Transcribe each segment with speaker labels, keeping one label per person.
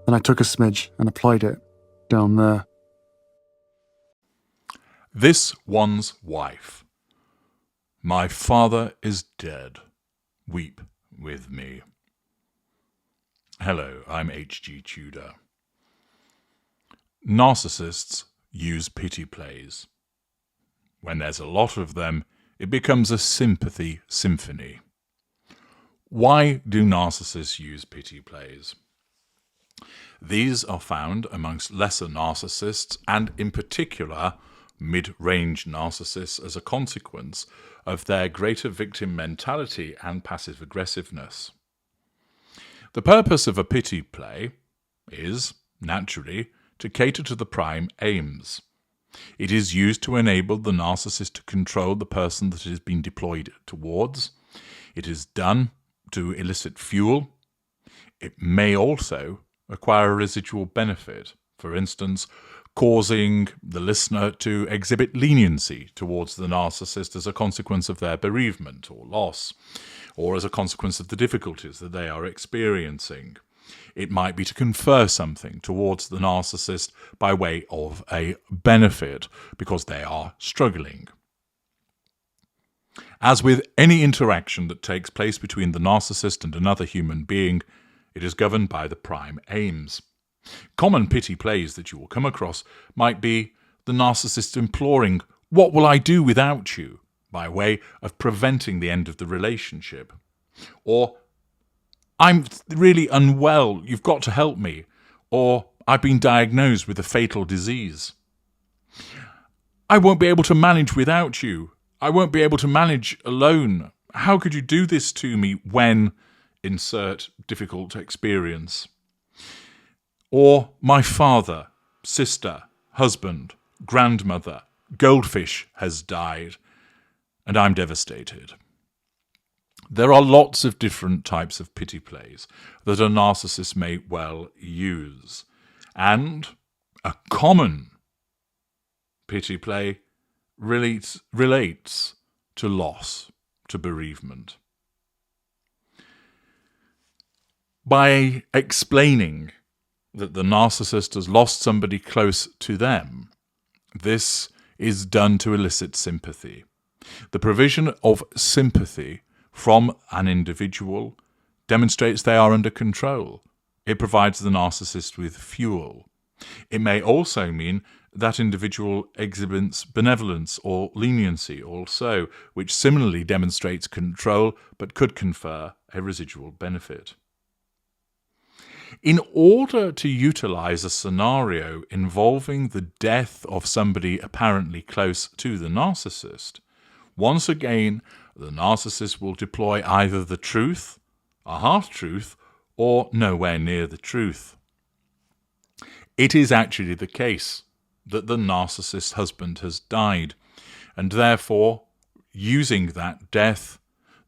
Speaker 1: Then I took a smidge and applied it down there.
Speaker 2: This one's wife. My father is dead. Weep with me. Hello, I'm H.G. Tudor. Narcissists use pity plays. When there's a lot of them, it becomes a sympathy symphony. Why do narcissists use pity plays? These are found amongst lesser narcissists and, in particular, mid-range narcissists as a consequence of their greater victim mentality and passive aggressiveness. The purpose of a pity play is, naturally, to cater to the prime aims. It is used to enable the narcissist to control the person that it has been deployed towards. It is done to elicit fuel. It may also acquire a residual benefit, for instance, causing the listener to exhibit leniency towards the narcissist as a consequence of their bereavement or loss, or as a consequence of the difficulties that they are experiencing. It might be to confer something towards the narcissist by way of a benefit because they are struggling. As with any interaction that takes place between the narcissist and another human being, it is governed by the prime aims. Common pity plays that you will come across might be the narcissist imploring, "What will I do without you?" by way of preventing the end of the relationship. Or, "I'm really unwell, you've got to help me." Or, "I've been diagnosed with a fatal disease." "I won't be able to manage without you. I won't be able to manage alone. How could you do this to me when..." insert difficult experience. Or, "My father, sister, husband, grandmother, goldfish has died, and I'm devastated." There are lots of different types of pity plays that a narcissist may well use, and a common pity play relates to loss, to bereavement. By explaining that the narcissist has lost somebody close to them, this is done to elicit sympathy. The provision of sympathy from an individual demonstrates they are under control. It provides the narcissist with fuel. It may also mean that individual exhibits benevolence or leniency also, which similarly demonstrates control but could confer a residual benefit. In order to utilize a scenario involving the death of somebody apparently close to the narcissist, once again, the narcissist will deploy either the truth, a half-truth, or nowhere near the truth. It is actually the case that the narcissist's husband has died, and therefore, using that death,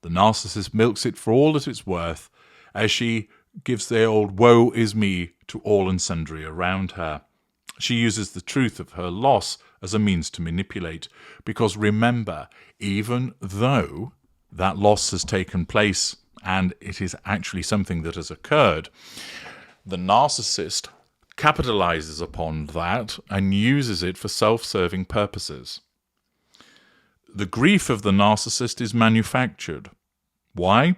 Speaker 2: the narcissist milks it for all that it's worth as she gives the old "woe is me" to all and sundry around her. She uses the truth of her loss as a means to manipulate, because remember, even though that loss has taken place and it is actually something that has occurred, the narcissist capitalizes upon that and uses it for self-serving purposes. The grief of the narcissist is manufactured. Why?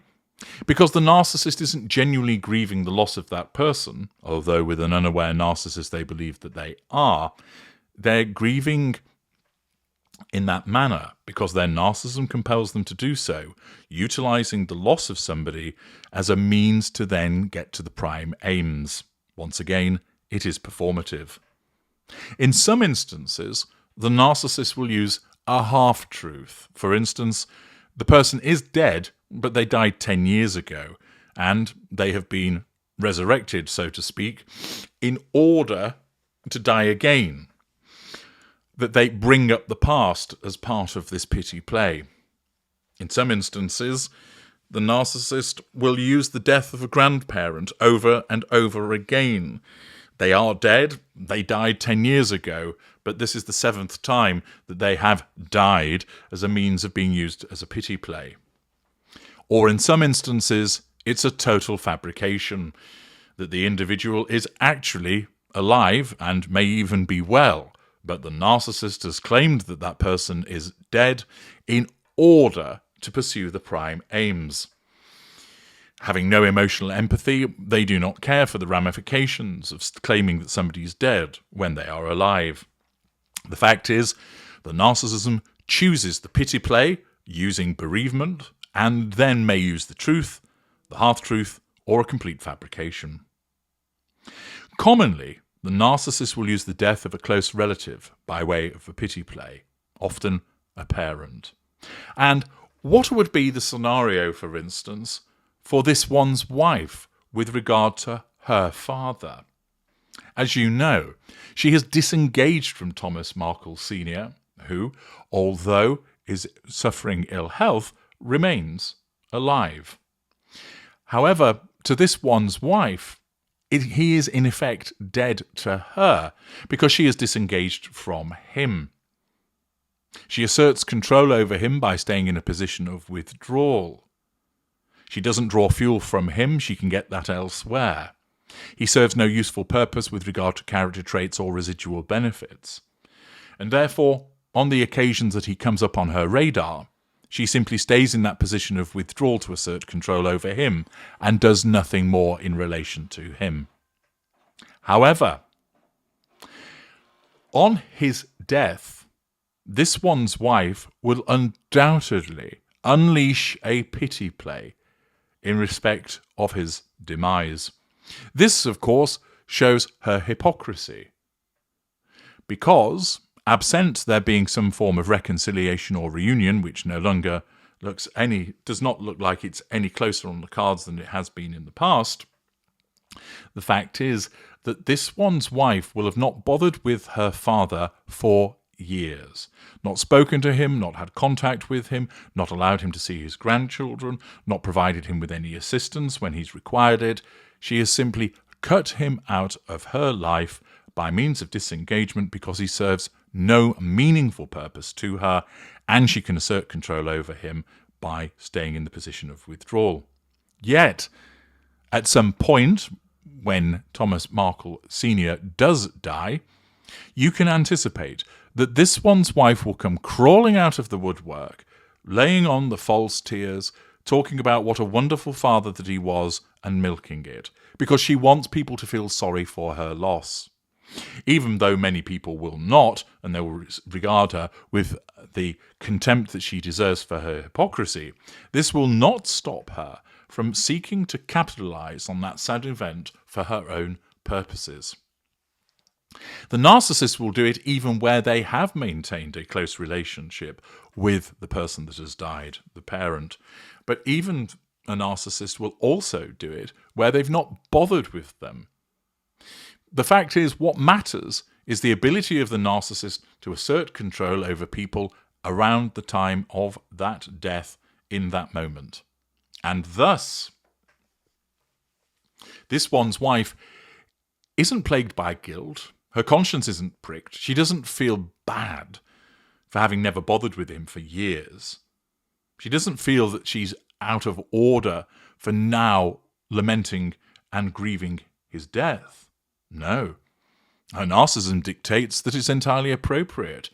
Speaker 2: Because the narcissist isn't genuinely grieving the loss of that person, although with an unaware narcissist they believe that they are. They're grieving in that manner because their narcissism compels them to do so, utilizing the loss of somebody as a means to then get to the prime aims. Once again, it is performative. In some instances, the narcissist will use a half-truth. For instance, the person is dead, but they died 10 years ago, and they have been resurrected, so to speak, in order to die again. That they bring up the past as part of this pity play. In some instances, the narcissist will use the death of a grandparent over and over again. They are dead, they died 10 years ago, but this is the 7th time that they have died as a means of being used as a pity play. Or in some instances, it's a total fabrication. that the individual is actually alive and may even be well, but the narcissist has claimed that that person is dead in order to pursue the prime aims. Having no emotional empathy, they do not care for the ramifications of claiming that somebody is dead when they are alive. The fact is, the narcissism chooses the pity play using bereavement and then may use the truth, the half-truth, or a complete fabrication. Commonly, the narcissist will use the death of a close relative by way of a pity play, often a parent. And what would be the scenario, for instance, for this one's wife with regard to her father? As you know, she has disengaged from Thomas Markle Sr., who, although is suffering ill health, remains alive. However, to this one's wife, he is in effect dead to her because she is disengaged from him. She asserts control over him by staying in a position of withdrawal. She doesn't draw fuel from him, she can get that elsewhere. He serves no useful purpose with regard to character traits or residual benefits. And therefore, on the occasions that he comes up on her radar, she simply stays in that position of withdrawal to assert control over him and does nothing more in relation to him. However, on his death, this one's wife will undoubtedly unleash a pity play in respect of his demise. This, of course, shows her hypocrisy, because, absent there being some form of reconciliation or reunion, which no longer does not look like it's any closer on the cards than it has been in the past, the fact is that this one's wife will have not bothered with her father for years, not spoken to him, not had contact with him, not allowed him to see his grandchildren, not provided him with any assistance when he's required it. She has simply cut him out of her life by means of disengagement because he serves no meaningful purpose to her, and she can assert control over him by staying in the position of withdrawal. Yet, at some point, when Thomas Markle Sr. does die, you can anticipate that this one's wife will come crawling out of the woodwork, laying on the false tears, talking about what a wonderful father that he was, and milking it, because she wants people to feel sorry for her loss. Even though many people will not, and they will regard her with the contempt that she deserves for her hypocrisy, this will not stop her from seeking to capitalize on that sad event for her own purposes. The narcissist will do it even where they have maintained a close relationship with the person that has died, the parent. But even a narcissist will also do it where they've not bothered with them. The fact is, what matters is the ability of the narcissist to assert control over people around the time of that death in that moment. And thus, this one's wife isn't plagued by guilt. Her conscience isn't pricked. She doesn't feel bad for having never bothered with him for years. She doesn't feel that she's out of order for now lamenting and grieving his death. No. Her narcissism dictates that it's entirely appropriate,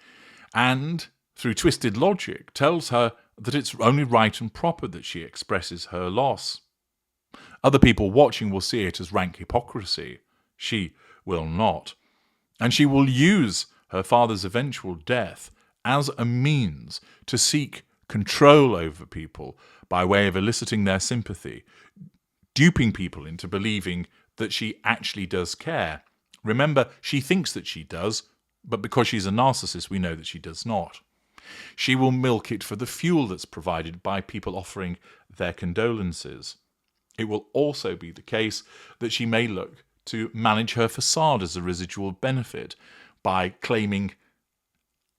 Speaker 2: and, through twisted logic, tells her that it's only right and proper that she expresses her loss. Other people watching will see it as rank hypocrisy. She will not. And she will use her father's eventual death as a means to seek control over people by way of eliciting their sympathy, duping people into believing that she actually does care. Remember, she thinks that she does, but because she's a narcissist, we know that she does not. She will milk it for the fuel that's provided by people offering their condolences. It will also be the case that she may look to manage her facade as a residual benefit by claiming,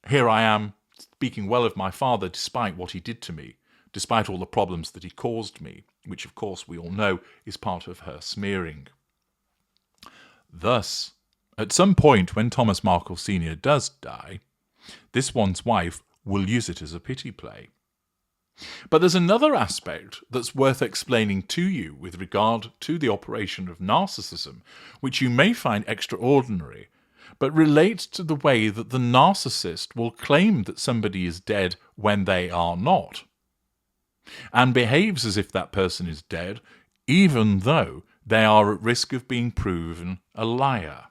Speaker 2: here I am speaking well of my father despite what he did to me, despite all the problems that he caused me, which of course we all know is part of her smearing. Thus, at some point when Thomas Markle Sr. does die, this one's wife will use it as a pity play. But there's another aspect that's worth explaining to you with regard to the operation of narcissism, which you may find extraordinary, but relates to the way that the narcissist will claim that somebody is dead when they are not, and behaves as if that person is dead, even though they are at risk of being proven a liar.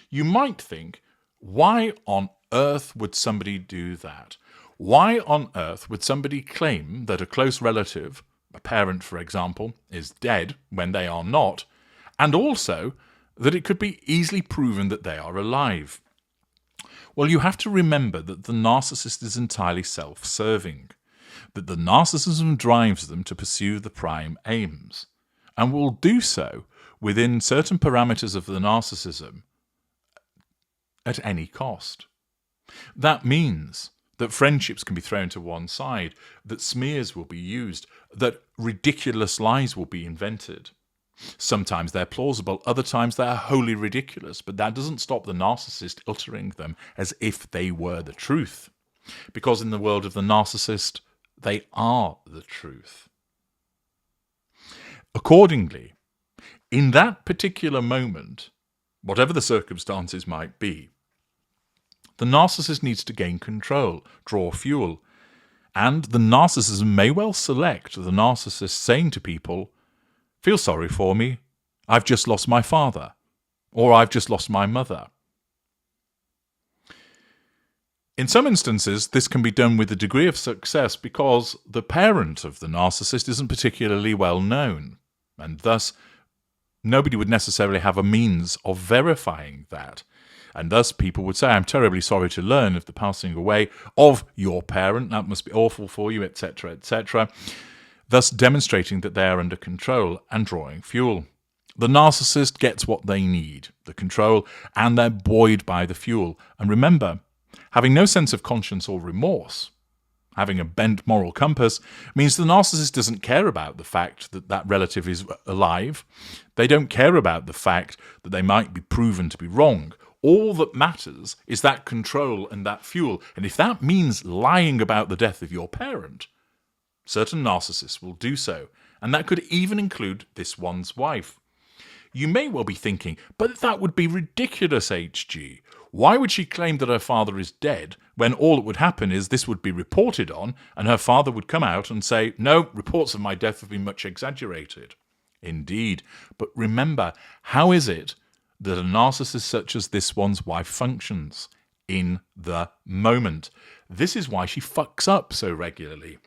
Speaker 2: You might think, why on earth would somebody do that? Why on earth would somebody claim that a close relative, a parent for example, is dead when they are not, and also that it could be easily proven that they are alive? Well, you have to remember that the narcissist is entirely self-serving, that the narcissism drives them to pursue the prime aims, and will do so within certain parameters of the narcissism at any cost. That means that friendships can be thrown to one side, that smears will be used, that ridiculous lies will be invented. Sometimes they're plausible, other times they're wholly ridiculous, but that doesn't stop the narcissist uttering them as if they were the truth. Because in the world of the narcissist, they are the truth. Accordingly, in that particular moment, whatever the circumstances might be, the narcissist needs to gain control, draw fuel, and the narcissism may well select the narcissist saying to people, "Feel sorry for me, I've just lost my father," or "I've just lost my mother." In some instances, this can be done with a degree of success because the parent of the narcissist isn't particularly well known, and thus nobody would necessarily have a means of verifying that. And thus people would say, "I'm terribly sorry to learn of the passing away of your parent. That must be awful for you," etc., etc., thus demonstrating that they are under control and drawing fuel. The narcissist gets what they need, the control, and they're buoyed by the fuel. And remember, having no sense of conscience or remorse, having a bent moral compass, means the narcissist doesn't care about the fact that that relative is alive. They don't care about the fact that they might be proven to be wrong. All that matters is that control and that fuel. And if that means lying about the death of your parent, certain narcissists will do so. And that could even include this one's wife. You may well be thinking, but that would be ridiculous, HG. Why would she claim that her father is dead when all that would happen is this would be reported on and her father would come out and say, "No, reports of my death have been much exaggerated." Indeed. But remember, how is it that a narcissist such as this one's wife functions? In the moment. This is why she fucks up so regularly.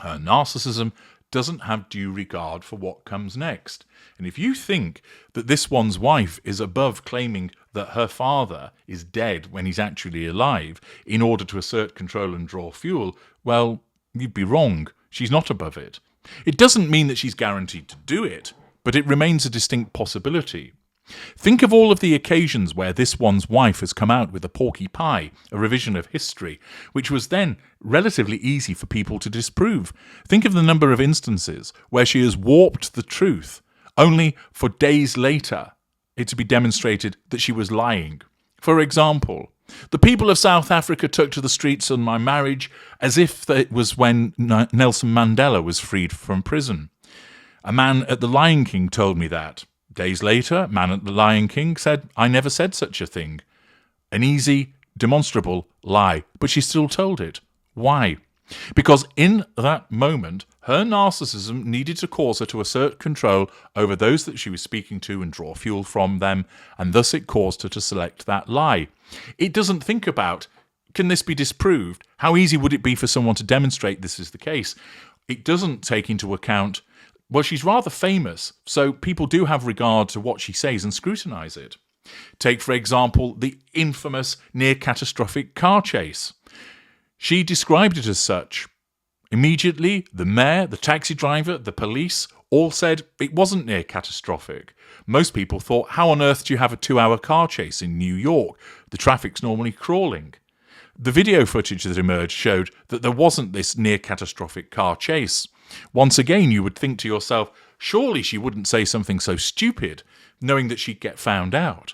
Speaker 2: Her narcissism doesn't have due regard for what comes next. And if you think that this one's wife is above claiming that her father is dead when he's actually alive in order to assert control and draw fuel, well, you'd be wrong. She's not above it. It doesn't mean that she's guaranteed to do it, but it remains a distinct possibility. Think of all of the occasions where this one's wife has come out with a porky pie, a revision of history, which was then relatively easy for people to disprove. Think of the number of instances where she has warped the truth, only for days later it to be demonstrated that she was lying. For example, the people of South Africa took to the streets on my marriage as if it was when Nelson Mandela was freed from prison. A man at the Lion King told me that. Days later, man at the Lion King said, "I never said such a thing." An easy, demonstrable lie, but she still told it. Why? Because in that moment, her narcissism needed to cause her to assert control over those that she was speaking to and draw fuel from them, and thus it caused her to select that lie. It doesn't think about, can this be disproved? How easy would it be for someone to demonstrate this is the case? It doesn't take into account, well, she's rather famous, so people do have regard to what she says and scrutinise it. Take, for example, the infamous near-catastrophic car chase. She described it as such. Immediately, the mayor, the taxi driver, the police all said it wasn't near-catastrophic. Most people thought, how on earth do you have a 2-hour car chase in New York? The traffic's normally crawling. The video footage that emerged showed that there wasn't this near-catastrophic car chase. Once again, you would think to yourself, surely she wouldn't say something so stupid, knowing that she'd get found out.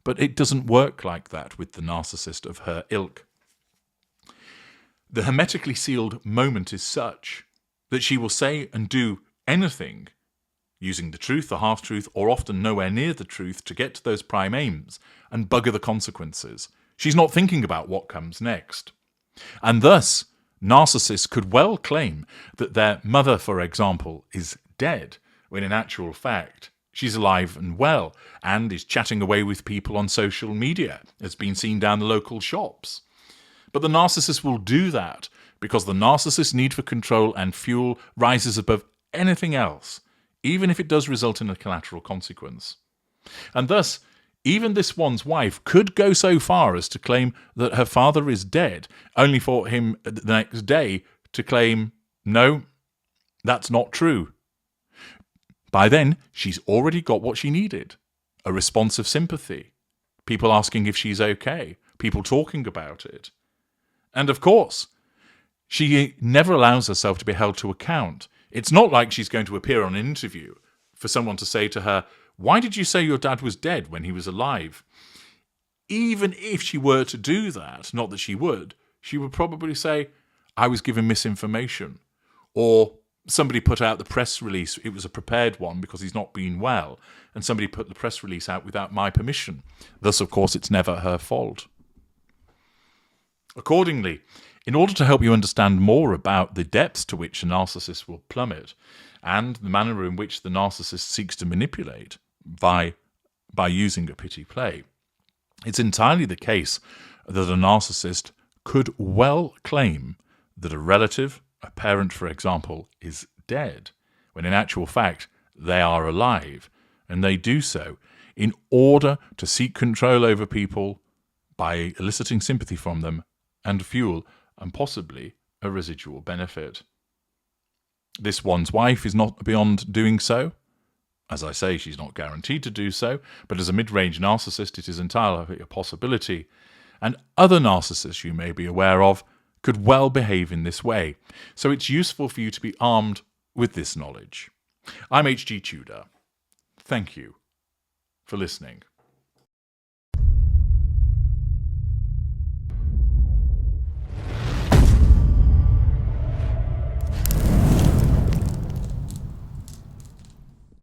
Speaker 2: But it doesn't work like that with the narcissist of her ilk. The hermetically sealed moment is such that she will say and do anything, using the truth, the half-truth, or often nowhere near the truth to get to those prime aims and bugger the consequences. She's not thinking about what comes next. And thus, narcissists could well claim that their mother, for example, is dead, when in actual fact, she's alive and well, and is chatting away with people on social media, as been seen down the local shops. But the narcissist will do that because the narcissist's need for control and fuel rises above anything else, even if it does result in a collateral consequence. And thus, even this one's wife could go so far as to claim that her father is dead, only for him the next day to claim, no, that's not true. By then, she's already got what she needed. A response of sympathy. People asking if she's okay. People talking about it. And of course, she never allows herself to be held to account. It's not like she's going to appear on an interview for someone to say to her, why did you say your dad was dead when he was alive? Even if she were to do that, not that she would probably say, I was given misinformation. Or somebody put out the press release, it was a prepared one because he's not been well, and somebody put the press release out without my permission. Thus, of course, it's never her fault. Accordingly, in order to help you understand more about the depths to which a narcissist will plummet and the manner in which the narcissist seeks to manipulate by using a pity play, it's entirely the case that a narcissist could well claim that a relative, a parent for example, is dead, when in actual fact they are alive, and they do so in order to seek control over people by eliciting sympathy from them and fuel and possibly a residual benefit. This one's wife is not beyond doing so. As I say, she's not guaranteed to do so, but as a mid-range narcissist, it is entirely a possibility. And other narcissists you may be aware of could well behave in this way. So it's useful for you to be armed with this knowledge. I'm HG Tudor. Thank you for listening.